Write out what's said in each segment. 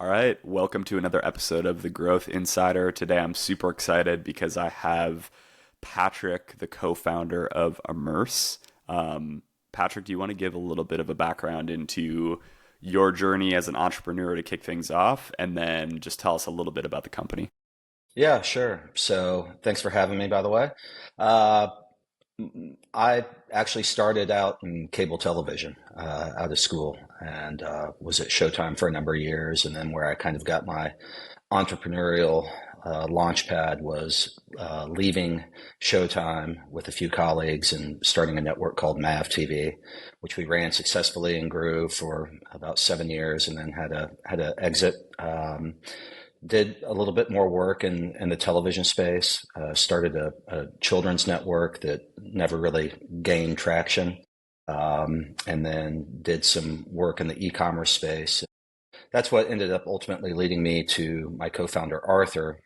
All right, welcome to another episode of The Growth Insider. Today I'm super excited because I have Patrick, the co-founder of Immerss. Patrick, do you want to give a little bit of a background into your journey as an entrepreneur to kick things off, and then just tell us a little bit about the company? Yeah, sure. So thanks for having me, by the way. Uh, I actually started out in cable television out of school and was at Showtime for a number of years. And then where I kind of got my entrepreneurial launch pad was leaving Showtime with a few colleagues and starting a network called MAV TV, which we ran successfully and grew for about 7 years, and then had a exit. Did a little bit more work in the television space, started a children's network that never really gained traction, and then did some work in the e-commerce space. That's what ended up ultimately leading me to my co-founder, Arthur,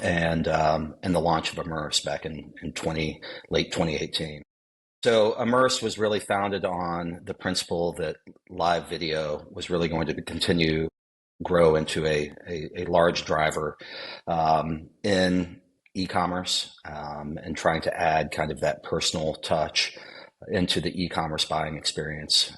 and the launch of Immerss back in late 2018. So Immerss was really founded on the principle that live video was really going to continue grow into a large driver in e-commerce, and trying to add kind of that personal touch into the e-commerce buying experience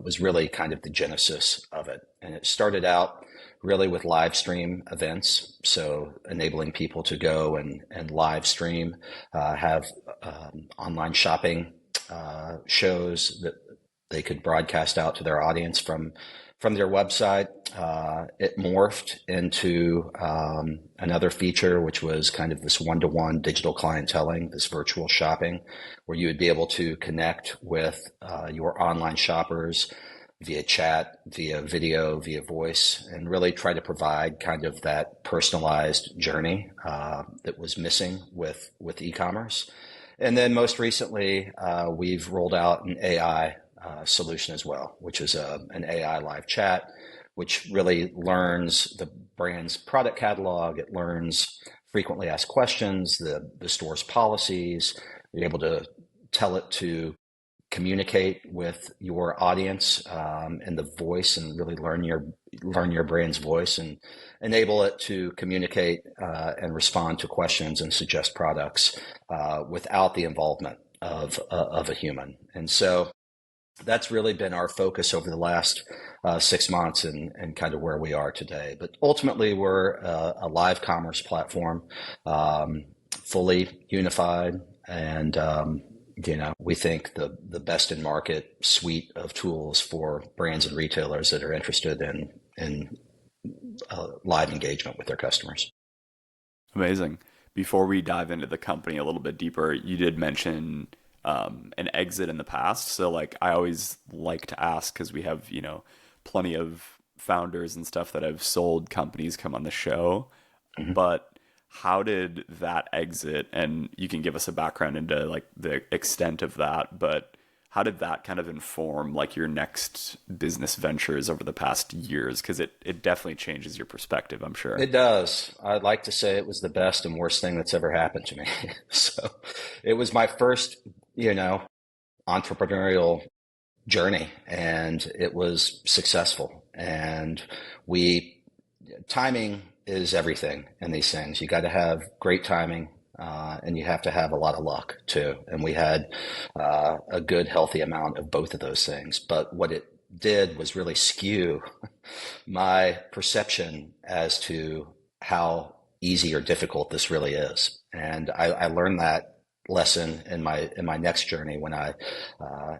was really kind of the genesis of it. And it started out really with live stream events, so enabling people to go and live stream, have online shopping shows that they could broadcast out to their audience from their website. It morphed into another feature, which was kind of this one-to-one digital clienteling, this virtual shopping, where you would be able to connect with your online shoppers via chat, via video, via voice, and really try to provide kind of that personalized journey that was missing with e-commerce. And then most recently, we've rolled out an AI solution as well, which is an AI live chat, which really learns the brand's product catalog. It learns frequently asked questions, the store's policies. You're able to tell it to communicate with your audience in the voice, and really learn your brand's voice, and enable it to communicate and respond to questions and suggest products without the involvement of a human. And so that's really been our focus over the last 6 months, and kind of where we are today. But ultimately, we're a live commerce platform, fully unified, and we think the best in market suite of tools for brands and retailers that are interested in live engagement with their customers. Amazing. Before we dive into the company a little bit deeper, you did mention an exit in the past. So like I always like to ask, because we have, plenty of founders and stuff that have sold companies come on the show. Mhm. But how did that exit, and you can give us a background into like the extent of that, but how did that kind of inform like your next business ventures over the past years? Because it definitely changes your perspective, I'm sure. It does. I'd like to say it was the best and worst thing that's ever happened to me. So it was my first, entrepreneurial journey, and it was successful. And we timing is everything in these things. You got to have great timing, and you have to have a lot of luck too. And we had a good, healthy amount of both of those things. But what it did was really skew my perception as to how easy or difficult this really is. And I learned that lesson in my next journey when I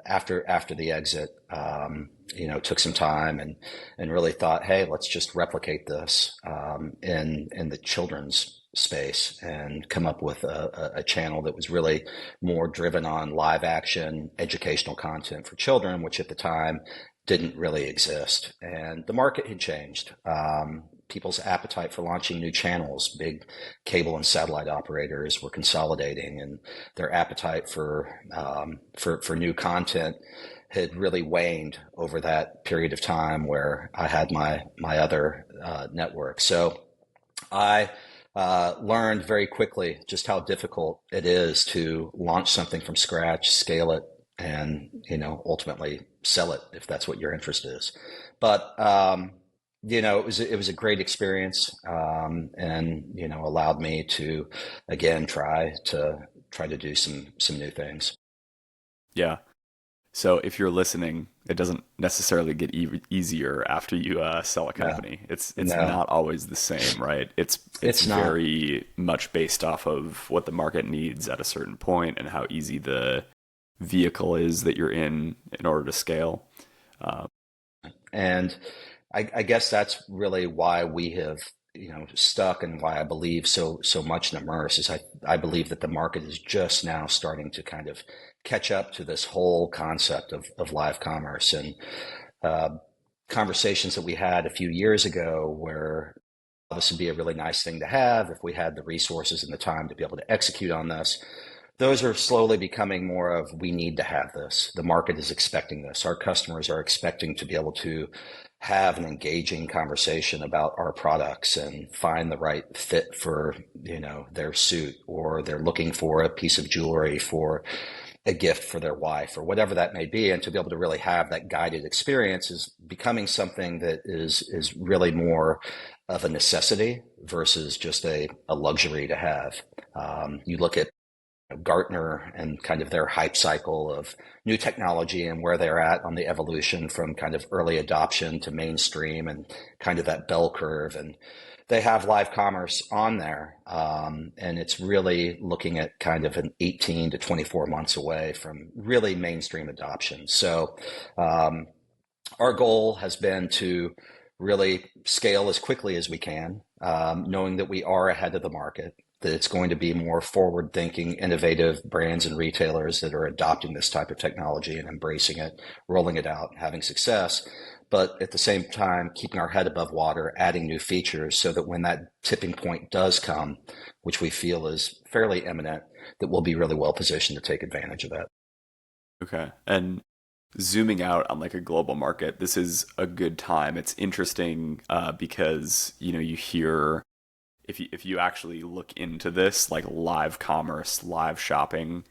after the exit, took some time and really thought, hey, let's just replicate this in the children's space, and come up with a channel that was really more driven on live action educational content for children, which at the time didn't really exist. And the market had changed. People's appetite for launching new channels, big cable and satellite operators were consolidating, and their appetite for new content had really waned over that period of time where I had my other network. So I learned very quickly just how difficult it is to launch something from scratch, scale it, and ultimately sell it if that's what your interest is. But it was a great experience, and allowed me to again try to do some new things. Yeah. So if you're listening, it doesn't necessarily get easier after you sell a No, company. It's no, not always the same, right? It's it's not. very much based off of what the market needs at a certain point and how easy the vehicle is that you're in order to scale. Uh, And I guess that's really why we have, stuck, and why I believe so much in Immerse is I believe that the market is just now starting to kind of catch up to this whole concept of live commerce, and uh, conversations that we had a few years ago where this would be a really nice thing to have if we had the resources and the time to be able to execute on this. Those are slowly becoming more of, we need to have this. The market is expecting this. Our customers are expecting to be able to have an engaging conversation about our products and find the right fit for, their suit, or they're looking for a piece of jewelry for a gift for their wife, or whatever that may be. And to be able to really have that guided experience is becoming something that is really more of a necessity versus just a luxury to have. You look at Gartner and kind of their hype cycle of new technology and where they're at on the evolution from kind of early adoption to mainstream, and kind of that bell curve. And they have live commerce on there. And it's really looking at kind of an 18 to 24 months away from really mainstream adoption. So our goal has been to really scale as quickly as we can, knowing that we are ahead of the market, that it's going to be more forward thinking, innovative brands and retailers that are adopting this type of technology and embracing it, rolling it out, having success. But at the same time, keeping our head above water, adding new features so that when that tipping point does come, which we feel is fairly imminent, that we'll be really well positioned to take advantage of that. okay. And zooming out on like a global market, this is a good time. It's interesting because you hear if you actually look into this like live commerce, live shopping,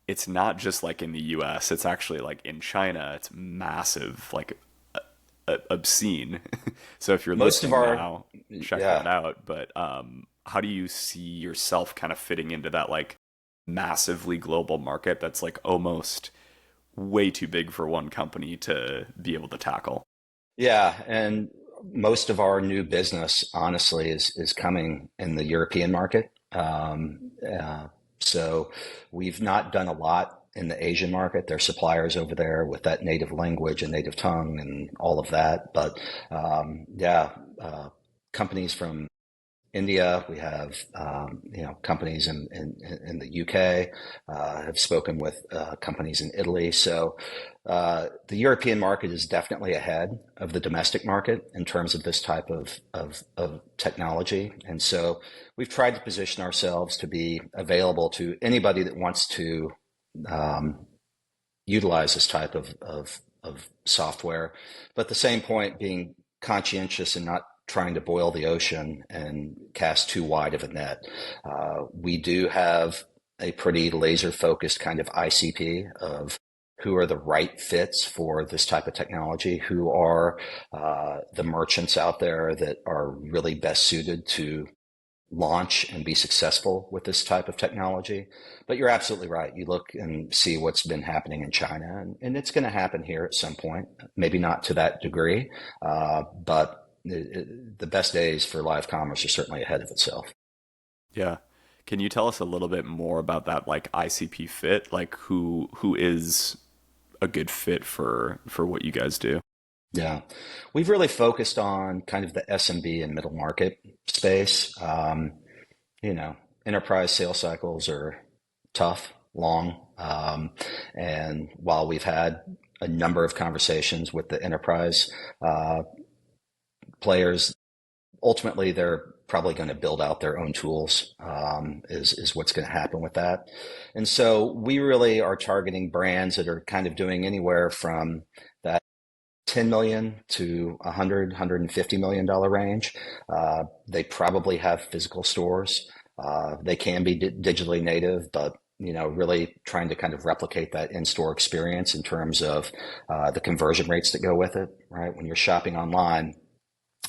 it's not just like in the US, it's actually like in China, it's massive, like obscene. So if you're Most of listening our, now, check that yeah, out. But how do you see yourself kind of fitting into that like massively global market that's like almost way too big for one company to be able to tackle? yeah, and most of our new business, honestly, is coming in the European market. So we've not done a lot in the Asian market. There's suppliers over there with that native language and native tongue and all of that. But yeah, companies from India. We have companies in the UK. Have spoken with companies in Italy. So the European market is definitely ahead of the domestic market in terms of this type of technology. And so we've tried to position ourselves to be available to anybody that wants to um, utilize this type of software, but at the same point being conscientious and not trying to boil the ocean and cast too wide of a net. We do have a pretty laser focused kind of ICP of who are the right fits for this type of technology, who are the merchants out there that are really best suited to launch and be successful with this type of technology. But you're absolutely right. You look and see what's been happening in China, and it's going to happen here at some point, maybe not to that degree, but the best days for live commerce are certainly ahead of itself. Yeah. Can you tell us a little bit more about that like ICP fit? Like who is a good fit for what you guys do? Yeah, we've really focused on kind of the SMB and middle market space. You know, enterprise sales cycles are tough, long. And while we've had a number of conversations with the enterprise uh, players, ultimately they're probably going to build out their own tools, is what's going to happen with that. And so we really are targeting brands that are kind of doing anywhere from that 10 million to 100, 150 million dollar range. They probably have physical stores. They can be digitally native, but really trying to kind of replicate that in-store experience in terms of the conversion rates that go with it, right? When you're shopping online,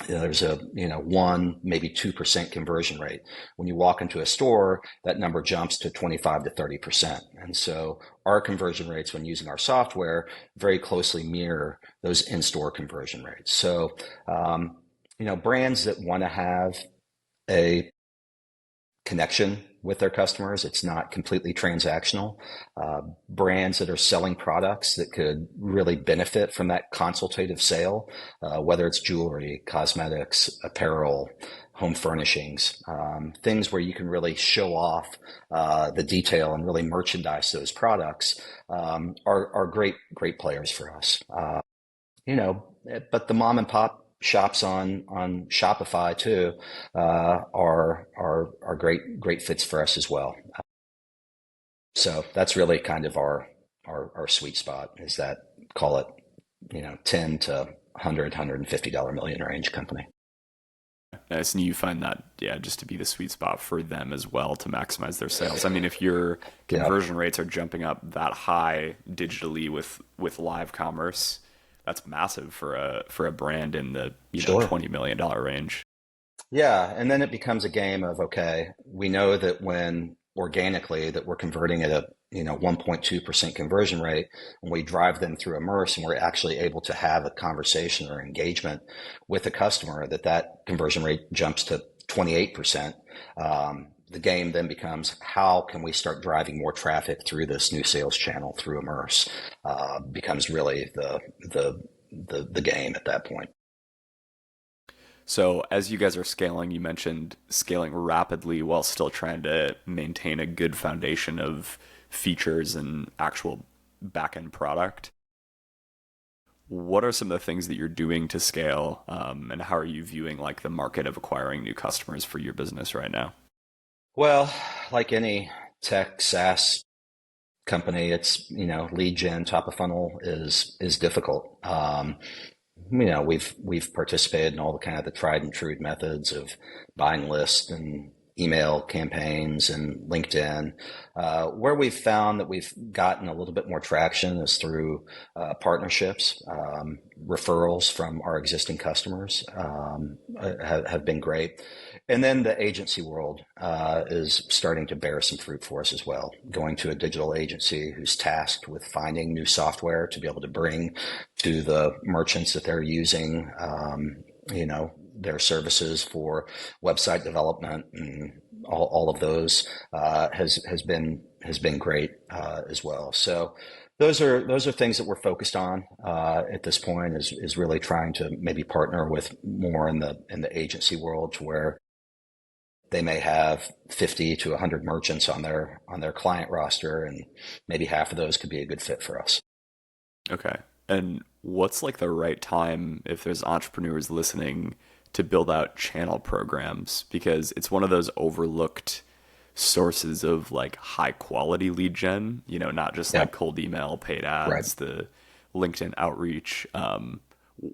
there's a 1 maybe 2% conversion rate. When you walk into a store, that number jumps to 25 to 30%. And so our conversion rates when using our software very closely mirror those in-store conversion rates. So brands that want to have a connection with their customers, it's not completely transactional. Brands that are selling products that could really benefit from that consultative sale, whether it's jewelry, cosmetics, apparel, home furnishings, things where you can really show off the detail and really merchandise those products, are great players for us. But the mom and pop shops on Shopify too are great fits for us as well. So that's really kind of our sweet spot, is that, call it 10 to 100 $150 million range company. Nice. And you find that, yeah, just to be the sweet spot for them as well to maximize their sales. I mean, if your conversion rates are jumping up that high digitally with live commerce, that's massive for a brand in the $20 million range. Yeah, and then it becomes a game of, okay, we know that when organically that we're converting at a 1.2% conversion rate, when we drive them through Immerss and we're actually able to have a conversation or engagement with a customer, that conversion rate jumps to 28%. The game then becomes, how can we start driving more traffic through this new sales channel through Immerss? Becomes really the game at that point. So as you guys are scaling, you mentioned scaling rapidly while still trying to maintain a good foundation of features and actual back-end product. What are some of the things that you're doing to scale, and how are you viewing like the market of acquiring new customers for your business right now? Well, like any tech SaaS company, it's, lead gen, top of funnel is difficult. We've participated in all the kind of the tried and true methods of buying lists and email campaigns and LinkedIn. Where we've found that we've gotten a little bit more traction is through partnerships. Referrals from our existing customers have been great. And then the agency world is starting to bear some fruit for us as well. Going to a digital agency who's tasked with finding new software to be able to bring to the merchants that they're using, their services for website development and all of those has been great as well. So those are things that we're focused on at this point, is really trying to maybe partner with more in the agency world, to where they may have 50 to 100 merchants on their client roster, and maybe half of those could be a good fit for us. Okay. And what's like the right time, if there's entrepreneurs listening, to build out channel programs? Because it's one of those overlooked sources of like high quality lead gen, not just like cold email, paid ads, right, the LinkedIn outreach.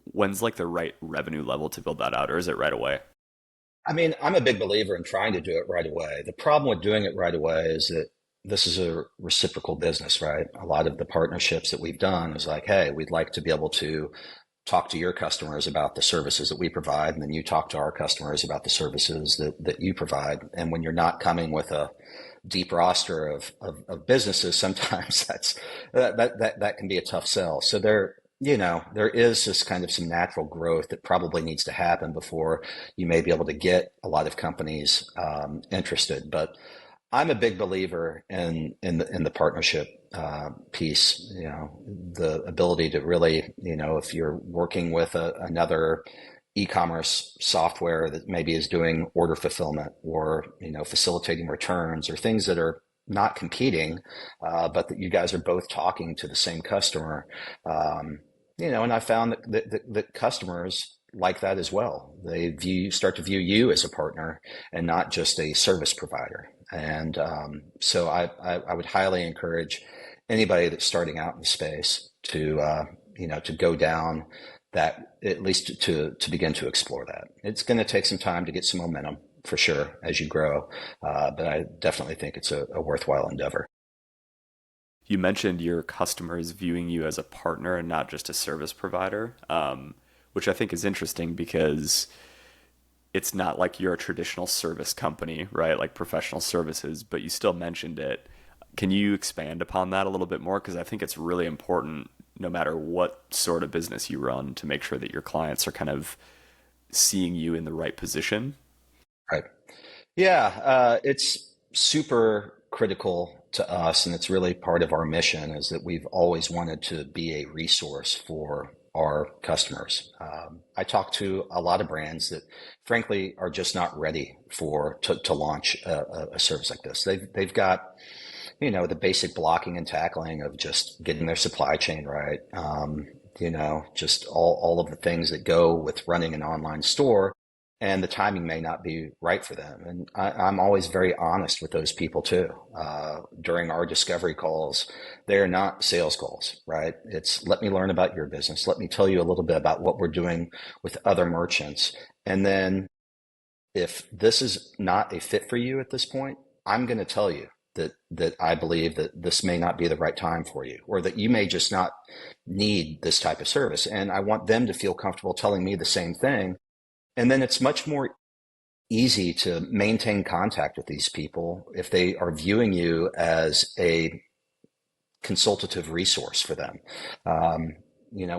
When's like the right revenue level to build that out, or is it right away? I mean, I'm a big believer in trying to do it right away. The problem with doing it right away is that this is a reciprocal business, right? A lot of the partnerships that we've done is like, hey, we'd like to be able to talk to your customers about the services that we provide, and then you talk to our customers about the services that you provide. And when you're not coming with a deep roster of businesses, sometimes that can be a tough sell. So there is this kind of some natural growth that probably needs to happen before you may be able to get a lot of companies interested. But I'm a big believer in the partnership piece. The ability to really, if you're working with another e-commerce software that maybe is doing order fulfillment, or facilitating returns, or things that are not competing, but that you guys are both talking to the same customer. And I found that customers like that as well. They start to view you as a partner and not just a service provider. And so I would highly encourage anybody that's starting out in the space to go down that, at least to begin to explore that. It's going to take some time to get some momentum, for sure, as you grow, but I definitely think it's a worthwhile endeavor. you mentioned your customers viewing you as a partner and not just a service provider, which I think is interesting because it's not like you're a traditional service company, right? Like professional services, but you still mentioned it. Can you expand upon that a little bit more? Because I think it's really important, no matter what sort of business you run, to make sure that your clients are kind of seeing you in the right position. Right. Yeah, it's super critical to us, and it's really part of our mission is that we've always wanted to be a resource for our customers. I talk to a lot of brands that, frankly, are just not ready to launch a service like this. They've got the basic blocking and tackling of just getting their supply chain right. Just all of the things that go with running an online store, and the timing may not be right for them. And I'm always very honest with those people too. During our discovery calls, they are not sales calls, right? It's let me learn about your business. Let me tell you a little bit about what we're doing with other merchants. And then if this is not a fit for you at this point, I'm going to tell you that I believe that this may not be the right time for you, or that you may just not need this type of service. And I want them to feel comfortable telling me the same thing. And then it's much more easy to maintain contact with these people if they are viewing you as a consultative resource for them.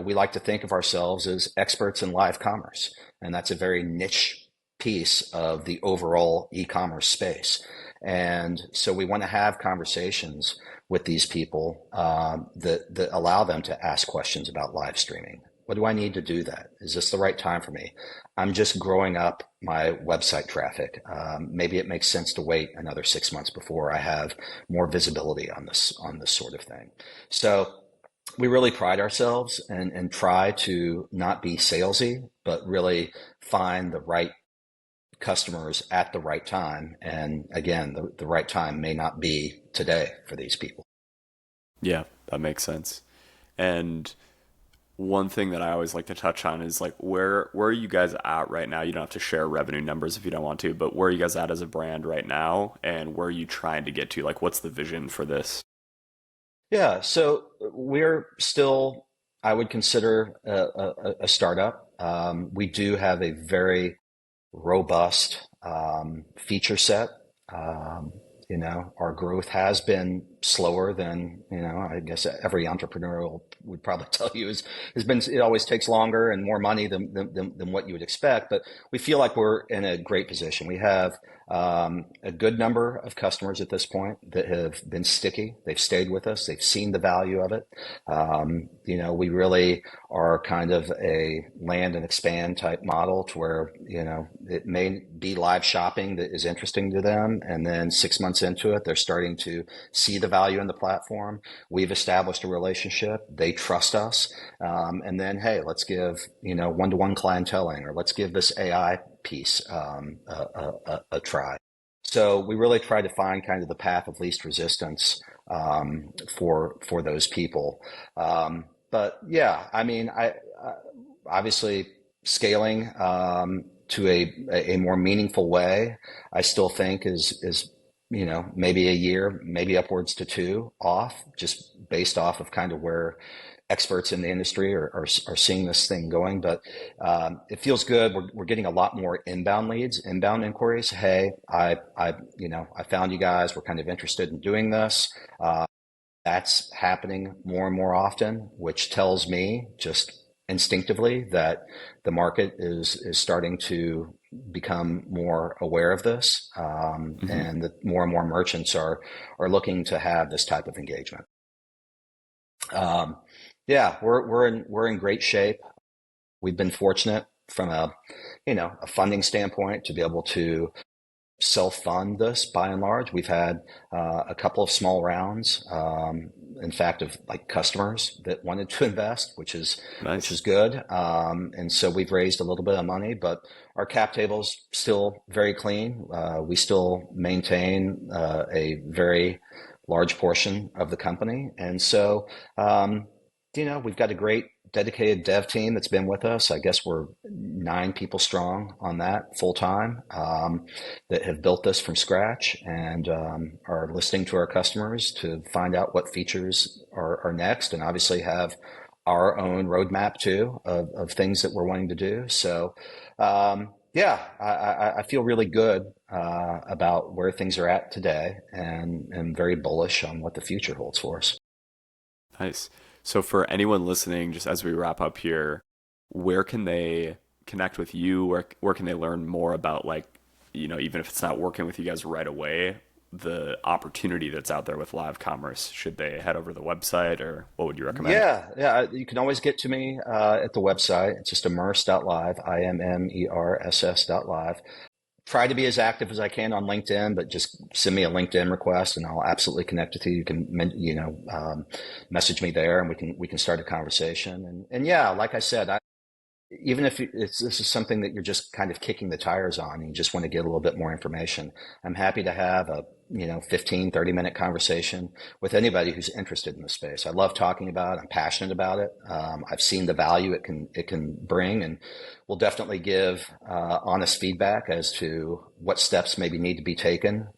We like to think of ourselves as experts in live commerce, and that's a very niche piece of the overall e-commerce space. And so we want to have conversations with these people that allow them to ask questions about live streaming. What do I need to do that? Is this the right time for me? I'm just growing up my website traffic. Maybe it makes sense to wait another 6 months before I have more visibility on this sort of thing. So we really pride ourselves and try to not be salesy, but really find the right customers at the right time. And again, the right time may not be today for these people. Yeah, that makes sense. And one thing that I always like to touch on is like where are you guys at right now? You don't have to share revenue numbers if you don't want to, but where are you guys at as a brand right now, and where are you trying to get to? Like, what's the vision for this? Yeah, so we're still, I would consider a startup. We do have a very robust feature set. Um, our growth has been slower than, I guess every entrepreneurial would probably tell you has been, it always takes longer and more money than what you would expect. But we feel like we're in a great position. We have a good number of customers at this point that have been sticky. They've stayed with us. They've seen the value of it. We really are kind of a land and expand type model to where, it may be live shopping that is interesting to them. And then 6 months into it, they're starting to see the value in the platform. We've established a relationship. They trust us. And then, hey, let's give, one-to-one clienteling, or let's give this AI piece a try. So we really try to find kind of the path of least resistance for those people. But yeah, I mean, I obviously scaling to a more meaningful way, I still think is maybe a year, maybe upwards to two off, just based off of kind of where experts in the industry are seeing this thing going. But it feels good. We're getting a lot more inbound leads, inbound inquiries. Hey, I found you guys. We're kind of interested in doing this. That's happening more and more often, which tells me just instinctively that the market is starting to become more aware of this, Hmm. and that more and more merchants are looking to have this type of engagement. Um, yeah, we're in great shape. We've been fortunate from a funding standpoint to be able to self-fund this by and large. We've had a couple of small rounds, in fact, of like customers that wanted to invest, which is Nice. good. And so we've raised a little bit of money, but our cap table's still very clean. We still maintain a very large portion of the company, and so we've got a great dedicated dev team that's been with us. I guess we're 9 people strong on that full time, that have built this from scratch and are listening to our customers to find out what features are next, and obviously have our own roadmap too of things that we're wanting to do. So, yeah, I feel really good about where things are at today, and very bullish on what the future holds for us. Nice. So for anyone listening, just as we wrap up here, where can they connect with you? Where can they learn more about, like, even if it's not working with you guys right away, the opportunity that's out there with live commerce? Should they head over to the website, or what would you recommend? Yeah. You can always get to me at the website. It's just immerss.live, IMMERSS.live. Try to be as active as I can on LinkedIn, but just send me a LinkedIn request, and I'll absolutely connect with you. You can, message me there, and we can start a conversation. And yeah, like I said, even if this is something that you're just kind of kicking the tires on and you just want to get a little bit more information, I'm happy to have a 15-30 minute conversation with anybody who's interested in the space. I love talking about it. I'm passionate about it. I've seen the value it can bring, and we'll definitely give honest feedback as to what steps maybe need to be taken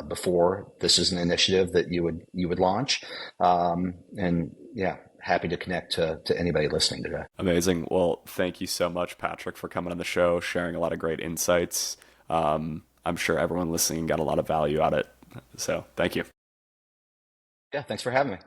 before this is an initiative that you would launch. And yeah, happy to connect to anybody listening today. Amazing. Well, thank you so much, Patrick, for coming on the show, sharing a lot of great insights. I'm sure everyone listening got a lot of value out of it. So thank you. Yeah, thanks for having me.